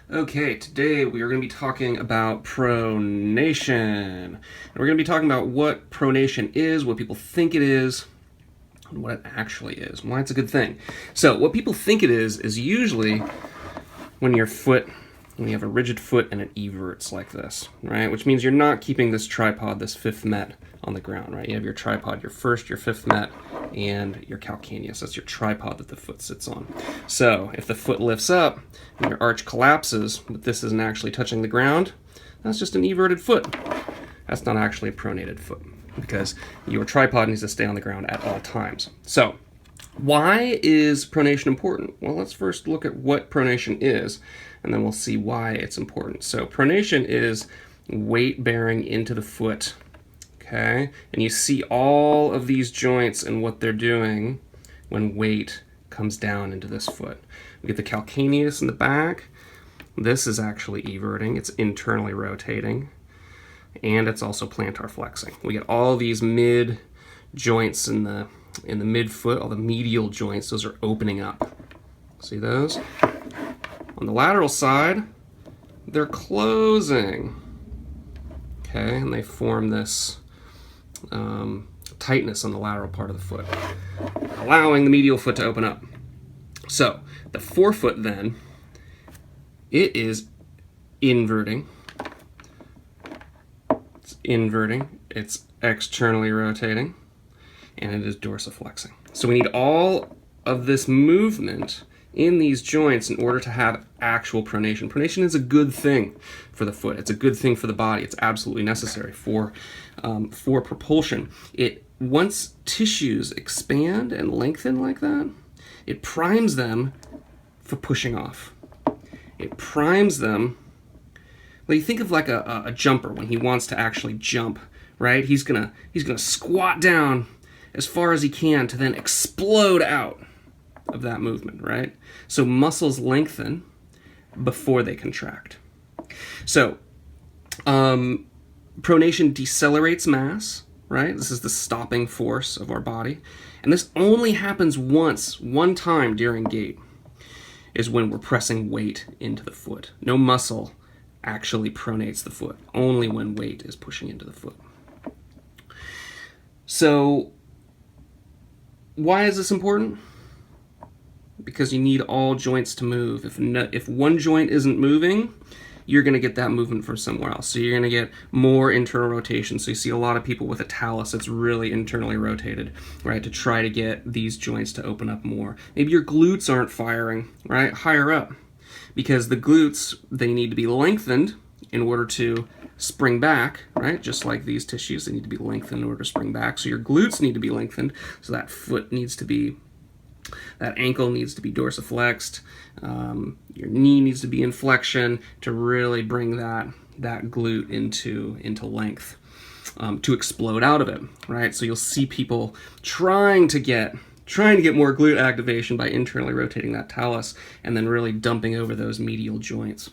Okay, today we are going to be talking about pronation. And we're going to be talking about what pronation is, what people think it is, and what it actually is, and why it's a good thing. So, what people think it is usually when you have a rigid foot and it everts like this, right? Which means you're not keeping this tripod, this fifth met, on the ground, right? You have your tripod, your first, your fifth met, and your calcaneus. That's your tripod that the foot sits on. So if the foot lifts up and your arch collapses, but this isn't actually touching the ground, that's just an everted foot. That's not actually a pronated foot because your tripod needs to stay on the ground at all times. So why is pronation important? Well, let's first look at what pronation is, and then we'll see why it's important. So pronation is weight bearing into the foot. Okay, and you see all of these joints and what they're doing when weight comes down into this foot. We get the calcaneus in the back. This is actually everting. It's internally rotating. And it's also plantar flexing. We get all these mid joints in the midfoot, all the medial joints, those are opening up. See those? On the lateral side, they're closing. Okay, and they form this tightness on the lateral part of the foot, allowing the medial foot to open up. So the forefoot then, it is inverting. It's inverting, it's externally rotating, and it is dorsiflexing. So we need all of this movement in these joints in order to have actual pronation. Pronation is a good thing for the foot. It's a good thing for the body. It's absolutely necessary for propulsion. Once tissues expand and lengthen like that, it primes them for pushing off. It primes them. Well, you think of like a jumper when he wants to actually jump, right? He's gonna squat down as far as he can to then explode out of that movement, right? So muscles lengthen before they contract. So pronation decelerates mass, right? This is the stopping force of our body. And this only happens one time during gait, is when we're pressing weight into the foot. No muscle actually pronates the foot, only when weight is pushing into the foot. So why is this important? Because you need all joints to move. If one joint isn't moving, you're going to get that movement from somewhere else. So you're going to get more internal rotation. So you see a lot of people with a talus that's really internally rotated, right, to try to get these joints to open up more. Maybe your glutes aren't firing, right, higher up, because the glutes, they need to be lengthened in order to spring back, right? Just like these tissues, they need to be lengthened in order to spring back. So your glutes need to be lengthened. So that ankle needs to be dorsiflexed. Your knee needs to be in flexion to really bring that glute into length, to explode out of it, right? So you'll see people trying to get more glute activation by internally rotating that talus and then really dumping over those medial joints.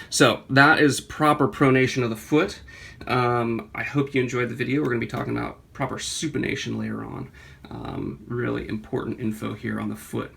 So that is proper pronation of the foot. I hope you enjoyed the video. We're going to be talking about proper supination later on. Really important info here on the foot.